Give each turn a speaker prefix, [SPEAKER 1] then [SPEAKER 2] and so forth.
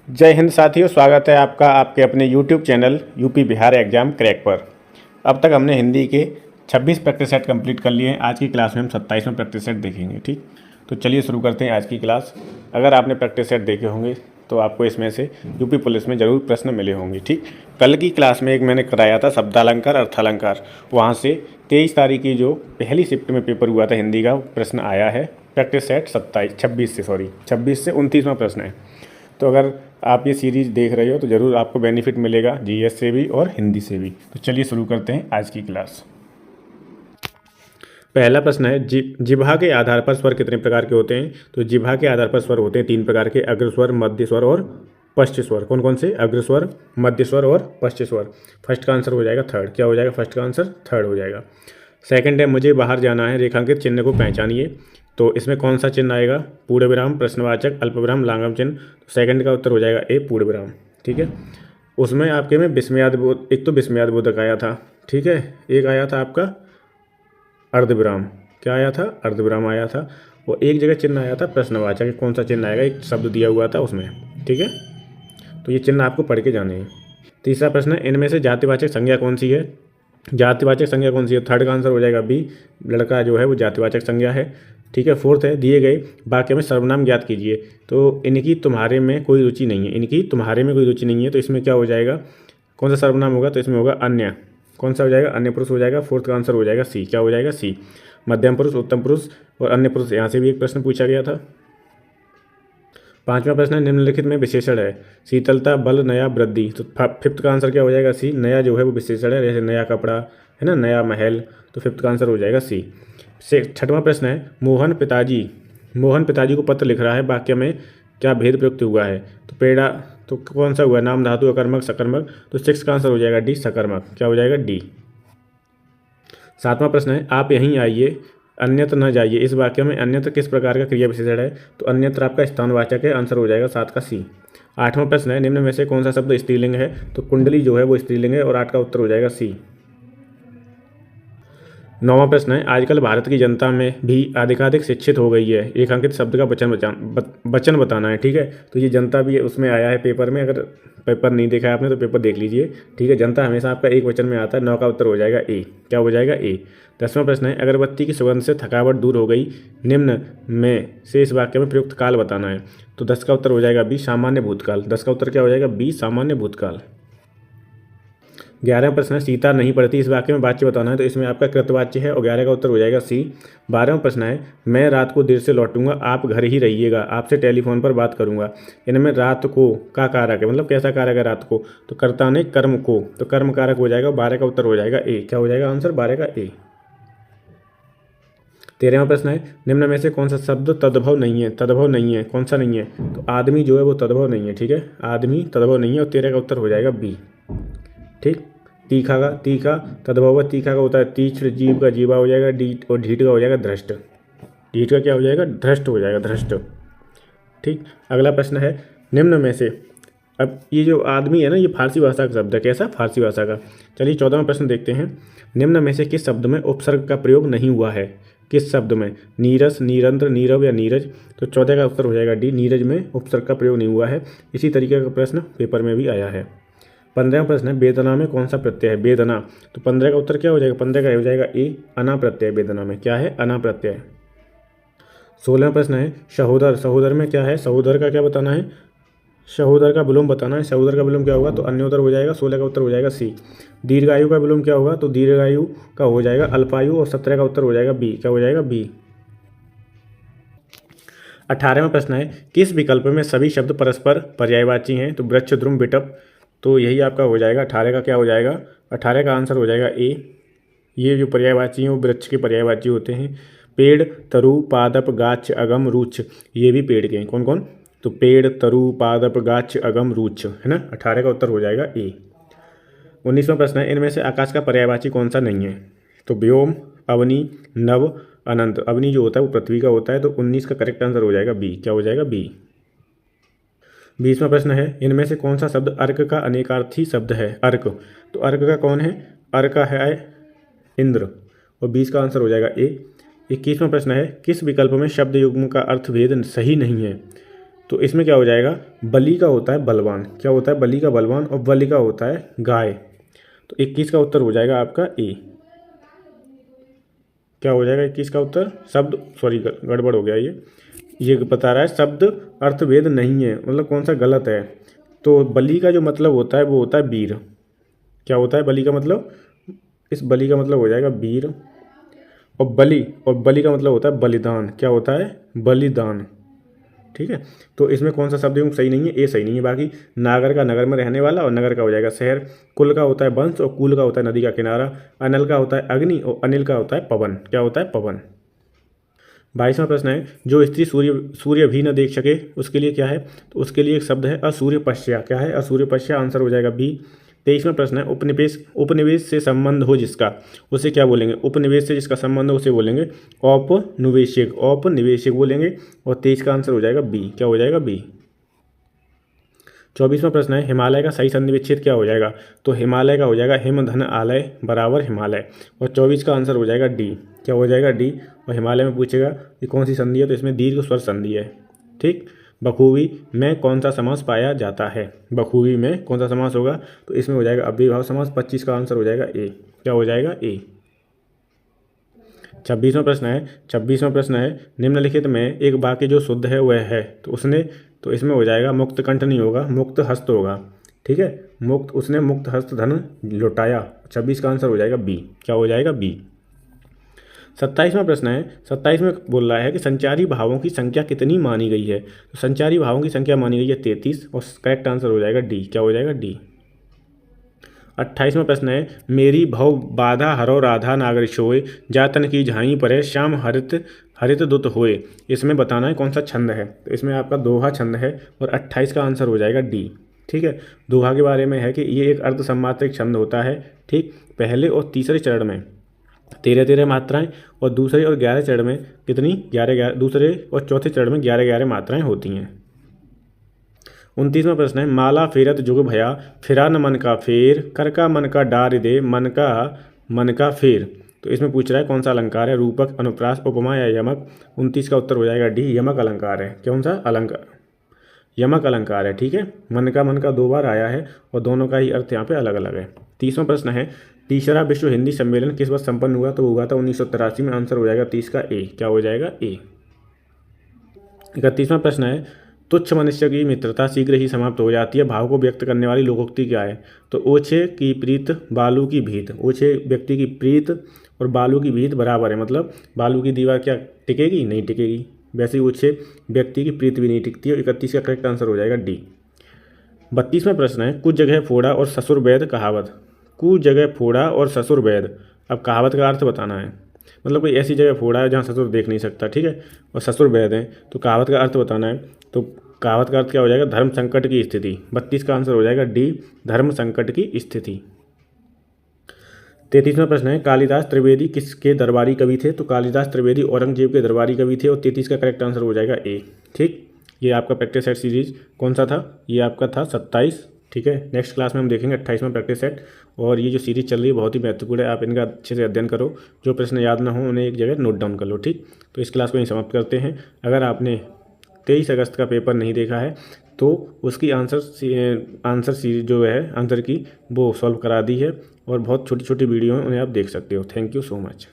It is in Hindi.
[SPEAKER 1] जय हिंद साथियों, स्वागत है आपका आपके अपने YouTube channel UP Bihar exam crack पर। अब तक हमने हिंदी के 26 प्रैक्टिस सेट कंप्लीट कर लिए हैं। आज की क्लास में हम 27वें प्रैक्टिस सेट देखेंगे। ठीक, तो चलिए शुरू करते हैं आज की क्लास। अगर आपने प्रैक्टिस सेट देखे होंगे तो आपको इसमें से यूपी पुलिस में ज़रूर प्रश्न मिले होंगे। ठीक, कल की क्लास में एक मैंने कराया था शब्दालंकार अर्थालंकार, वहाँ से 23 तारीख की जो पहली शिफ्ट में पेपर हुआ था हिंदी का, प्रश्न आया है। प्रैक्टिस सेट 26 से 29वां प्रश्न है। तो अगर आप ये सीरीज़ देख रहे हो तो ज़रूर आपको बेनिफिट मिलेगा जीएस से भी और हिंदी से भी। तो चलिए शुरू करते हैं आज की क्लास। पहला प्रश्न है, जिह्वा के आधार पर स्वर कितने प्रकार के होते हैं? तो जिह्वा के आधार पर स्वर होते हैं 3 प्रकार के, अग्रस्वर, मध्य स्वर और पश्च स्वर। कौन कौन से? अग्रस्वर, मध्य स्वर और पश्च स्वर। फर्स्ट का आंसर हो जाएगा थर्ड। क्या हो जाएगा? फर्स्ट का आंसर थर्ड हो जाएगा। सेकंड है, मुझे बाहर जाना है, रेखांकित चिन्ह को पहचानिए। तो इसमें कौन सा चिन्ह आएगा? पूर्ण विराम, प्रश्नवाचक, अल्पविराम, लांघन चिन्ह। तो सेकंड का उत्तर हो जाएगा ए, पूर्ण विराम। ठीक है, उसमें आपके में विस्मयाद बोध, एक तो विस्मयाद बोधक आया था, ठीक है, एक आया था आपका अर्धविराम। क्या आया था? अर्धविराम आया था। और एक जगह चिन्ह आया था प्रश्नवाचक। कौन सा चिन्ह आएगा? एक शब्द दिया हुआ था उसमें। ठीक है, तो ये चिन्ह आपको पढ़ के जाने हैं। तीसरा प्रश्न है, इनमें से जातिवाचक संज्ञा कौन सी है? जातिवाचक संज्ञा कौन सी है? थर्ड का आंसर हो जाएगा बी, लड़का जो है वो जातिवाचक संज्ञा है। ठीक है, फोर्थ है, दिए गए वाक्य में सर्वनाम ज्ञात कीजिए। तो इनकी तुम्हारे में कोई रुचि नहीं है, इनकी तुम्हारे में कोई रुचि नहीं है। तो इसमें क्या हो जाएगा? कौन सा सर्वनाम होगा? तो इसमें होगा अन्य। कौन सा हो जाएगा? अन्य पुरुष हो जाएगा। फोर्थ का आंसर हो जाएगा सी। क्या हो जाएगा? सी। मध्यम पुरुष, उत्तम पुरुष और अन्य पुरुष, यहाँ से भी एक प्रश्न पूछा गया था। पांचवा प्रश्न है, निम्नलिखित में विशेषण है, शीतलता, बल, नया, वृद्धि। तो फिफ्थ का आंसर क्या हो जाएगा? सी। नया जो है वो विशेषण है, जैसे नया कपड़ा है ना, नया महल। तो फिफ्थ का आंसर हो जाएगा सी। छठवां प्रश्न है, मोहन पिताजी को पत्र लिख रहा है, वाक्य में क्या भेद प्रयुक्त हुआ है? तो पेड़ा, तो कौन सा हुआ? नाम धातु, अकर्मक, सकर्मक। तो सिक्स का आंसर हो जाएगा डी, सकर्मक। क्या हो जाएगा? डी। सातवां प्रश्न है, आप यहीं आइए, अन्यत्र न जाइए। इस वाक्य में अन्यत्र किस प्रकार का क्रिया विशेषण है? तो अन्यत्र आपका स्थानवाचक है, आंसर हो जाएगा 7 का सी। आठवां प्रश्न है, निम्न में से कौन सा शब्द स्त्रीलिंग है? तो कुंडली जो है वो स्त्रीलिंग है और 8 का उत्तर हो जाएगा सी। नौवां प्रश्न है, आजकल भारत की जनता में भी अधिकाधिक शिक्षित हो गई है, रेखांकित शब्द का वचन बताना है। ठीक है, तो ये जनता भी उसमें आया है पेपर में। अगर पेपर नहीं देखा है आपने तो पेपर देख लीजिए। ठीक है, जनता हमेशा आपका एक वचन में आता है। 9 का उत्तर हो जाएगा ए। क्या हो जाएगा? ए। 10वां प्रश्न है, अगरबत्ती की सुगंध से थकावट दूर हो गई, निम्न में से इस वाक्य में प्रयुक्त काल बताना है। तो 10 का उत्तर हो जाएगा बी, सामान्य भूतकाल। 10 का उत्तर क्या हो जाएगा? बी, सामान्य भूतकाल। 11वां प्रश्न है, सीता नहीं पढ़ती, इस वाक्य में वाच्य बताना है। तो इसमें आपका कृतवाच्य है और 11 का उत्तर हो जाएगा सी। 12वां प्रश्न है, मैं रात को देर से लौटूंगा, आप घर ही रहिएगा, आपसे टेलीफोन पर बात करूंगा। इनमें रात को का कारक है, मतलब कैसा कारक है रात को? तो कर्ता ने कर्म को, तो कर्म कारक हो जाएगा। 12 का उत्तर हो जाएगा ए। क्या हो जाएगा आंसर? 12 का ए। 13वां प्रश्न है, निम्न में से कौन सा शब्द तद्भव नहीं है? तद्भव नहीं है, कौन सा नहीं है? तो आदमी जो है वो तद्भव नहीं है। ठीक है, आदमी तद्भव नहीं है और 13 का उत्तर हो जाएगा बी। ठीक, तीखा तद्भव, तीखा का होता है तीक्ष्ण, जीव का जीवा हो जाएगा डी, और ढीठ का हो जाएगा धृष्ट। ढीठ का क्या हो जाएगा? धृष्ट हो जाएगा, धृष्ट। ठीक, अगला प्रश्न है, निम्न में से, अब ये जो आदमी है ना, ये फारसी भाषा का शब्द है। कैसा? फारसी भाषा का। चलिए 14वां प्रश्न देखते हैं, निम्न में से किस शब्द में उपसर्ग का प्रयोग नहीं हुआ है? किस शब्द में? नीरस, निरंतर, नीरव या नीरज। तो 14 का उत्तर हो जाएगा डी, नीरज में उपसर्ग का प्रयोग नहीं हुआ है। इसी तरीके का प्रश्न पेपर में भी आया है। 15वां प्रश्न है, वेदना में कौन सा प्रत्यय है? वेदना। तो 15 का उत्तर क्या हो जाएगा? 15 का हो जाएगा ए, अना प्रत्यय। वेदना में क्या है? अना प्रत्यय। 16वां प्रश्न है, सहोदर। सहोदर में क्या है? सहोदर का क्या बताना है? सहोदर का विलोम बताना है। सहोदर का विलोम क्या होगा? तो अन्योदर हो जाएगा। 16 का उत्तर हो जाएगा सी। दीर्घायु का विलोम क्या होगा? तो दीर्घायु का हो जाएगा अल्पायु और 17 का उत्तर हो जाएगा बी। क्या हो जाएगा? बी। 18वां प्रश्न है, किस विकल्प में सभी शब्द परस्पर पर्यायवाची हैं? तो वृक्ष, द्रुम, बिटप। तो यही आपका हो जाएगा 18 का। क्या हो जाएगा? 18 का आंसर हो जाएगा ए। ये जो पर्यायवाची हैं वो वृक्ष के पर्यायवाची होते हैं। पेड़, तरु, पादप, गाछ, अगम, रूक्ष, ये भी पेड़ के हैं। कौन कौन? तो पेड़, तरु, पादप, गाछ, अगम, रूक्ष, है ना। 18 का उत्तर हो जाएगा ए। 19वां प्रश्न है, इनमें से आकाश का पर्यायवाची कौन सा नहीं है? तो व्योम, अवनी, नव, अनंत। अवनी जो होता है वो पृथ्वी का होता है। तो 19 का करेक्ट आंसर हो जाएगा बी। क्या हो जाएगा? बी। 20वां प्रश्न है, इनमें से कौन सा शब्द अर्क का अनेकार्थी शब्द है? अर्क। तो अर्क का कौन है? अर्क है इंद्र, और 20 का आंसर हो जाएगा ए। 21वां प्रश्न है, किस विकल्प में शब्द युग्म का अर्थभेद सही नहीं है? तो इसमें क्या हो जाएगा, बलि का होता है बलवान, क्या होता है बलि का बलवान, और बलि का होता है गाय। तो 21 का उत्तर हो जाएगा आपका ए। क्या हो जाएगा 21 का उत्तर, शब्द सॉरी गड़बड़ हो गया, ये बता रहा है शब्द अर्थभेद नहीं है, मतलब कौन सा गलत है। तो बलि का जो मतलब होता है वो होता है वीर। क्या होता है बलि का मतलब, इस बलि का मतलब हो जाएगा वीर, और बलि का मतलब होता है बलिदान। क्या होता है बलिदान, ठीक है। तो इसमें कौन सा शब्द सही नहीं है, ए सही नहीं है। बाकी नागर का नगर में रहने वाला, और नगर का हो जाएगा शहर। कुल का होता है वंश, और कुल का होता है नदी का किनारा। अनल का होता है अग्नि, और अनिल का होता है पवन। क्या होता है पवन। 22वां प्रश्न है, जो स्त्री सूर्य भी न देख सके उसके लिए क्या है। तो उसके लिए एक शब्द है असूर्यपश्या। क्या है असूर्यपश्या, आंसर हो जाएगा बी। 23वां प्रश्न है, उपनिवेश से संबंध हो जिसका, उसे क्या बोलेंगे। उपनिवेश से जिसका संबंध हो उसे बोलेंगे औपनिवेशिक बोलेंगे। और 23 का आंसर हो जाएगा बी। क्या हो जाएगा बी। 24वां प्रश्न है, हिमालय का सही संधि विच्छेद क्या हो जाएगा। तो हिमालय का हो जाएगा हिम धन आलय बराबर हिमालय। और 24 का आंसर हो जाएगा डी। क्या हो जाएगा डी। और हिमालय में पूछेगा कि कौन सी संधि है, तो इसमें दीर्घ स्वर संधि है, ठीक। बखूबी में कौन सा समास पाया जाता है। बखूबी में कौन सा समास होगा, तो इसमें हो जाएगा अव्ययीभाव समास। 25 का आंसर हो जाएगा ए। क्या हो जाएगा ए। 26वां प्रश्न है, निम्नलिखित में एक वाक्य जो शुद्ध है वह है। तो इसमें हो जाएगा मुक्त कंठ नहीं होगा, मुक्त हस्त होगा, ठीक है। उसने मुक्त हस्त धन लुटाया। 26 का आंसर हो जाएगा बी। क्या हो जाएगा बी। 27वां प्रश्न है, 27 में बोल रहा है कि संचारी भावों की संख्या कितनी मानी गई है। तो संचारी भावों की संख्या मानी गई है 33, और करेक्ट आंसर हो जाएगा डी। क्या हो जाएगा डी। 28वां प्रश्न है, मेरी भव बाधा हरो राधा नागर सोए, जातन की झाई परे श्याम हरित दुत होए। इसमें बताना है कौन सा छंद है। तो इसमें आपका दोहा छंद है, और 28 का आंसर हो जाएगा डी, ठीक है। दोहा के बारे में है कि ये एक अर्धसम्मात्रक छंद होता है, ठीक। पहले और तीसरे चरण में 13-13 मात्राएं, और दूसरे और 11 चरण में कितनी 11-11, दूसरे और चौथे चरण में 11-11 मात्राएं होती हैं। 29वां प्रश्न है, माला फेरत जुग भया फिरा न मन का फेर, कर का मन का डार दे मन का फेर। तो इसमें पूछ रहा है कौन सा अलंकार है, रूपक, अनुप्रास, उपमा या यमक। 29 का उत्तर हो जाएगा डी, यमक अलंकार है। कौन सा अलंकार, यमक अलंकार है, ठीक है। मन का 2 बार आया है, और दोनों का ही अर्थ यहाँ पे अलग अलग है। 30वां प्रश्न है, तीसरा विश्व हिंदी सम्मेलन किस वर्ष संपन्न हुआ। तो हुआ था 1983 में। आंसर हो जाएगा 30 का ए। क्या हो जाएगा ए। 31वां प्रश्न है, तुच्छ मनुष्य की मित्रता शीघ्र ही समाप्त हो जाती है, भाव को व्यक्त करने वाली लोकोक्ति क्या है। तो ओछे की प्रीत बालू की भीत। ओछे व्यक्ति की प्रीत और बालू की भीत बराबर है, मतलब बालू की दीवार क्या टिकेगी, नहीं टिकेगी। वैसे ही ओछे व्यक्ति की प्रीत भी नहीं टिकती है। 31 का करेक्ट आंसर हो जाएगा डी। 32वां प्रश्न है, कुछ जगह फोड़ा और ससुर वैद कहावत। कुछ जगह फोड़ा और ससुर वैद। अब कहावत का अर्थ बताना है, मतलब कोई ऐसी जगह फोड़ा है जहाँ ससुर देख नहीं सकता, ठीक है, और ससुर वैद है। तो कहावत का अर्थ बताना है। तो कहावत का अर्थ क्या हो जाएगा, धर्म संकट की स्थिति। 32 का आंसर हो जाएगा डी, धर्म संकट की स्थिति। 33वां प्रश्न है, कालिदास त्रिवेदी किसके दरबारी कवि थे। तो कालिदास त्रिवेदी औरंगजेब के दरबारी कवि थे। और 33 का करेक्ट आंसर हो जाएगा ए, ठीक। ये आपका प्रैक्टिस सेट सीरीज कौन सा था, ये आपका था 27, ठीक है। नेक्स्ट क्लास में हम देखेंगे 28वां प्रैक्टिस सेट। और ये जो सीरीज चल रही है बहुत ही महत्वपूर्ण है, आप इनका अच्छे से अध्ययन करो। जो प्रश्न याद ना हो उन्हें एक जगह नोट डाउन कर लो, ठीक। तो इस क्लास को यहीं समाप्त करते हैं। अगर आपने 23 अगस्त का पेपर नहीं देखा है तो उसकी आंसर सीरीज जो है आंसर की वो सॉल्व करा दी है, और बहुत छोटी छोटी वीडियो हैं, उन्हें आप देख सकते हो। Thank you so much.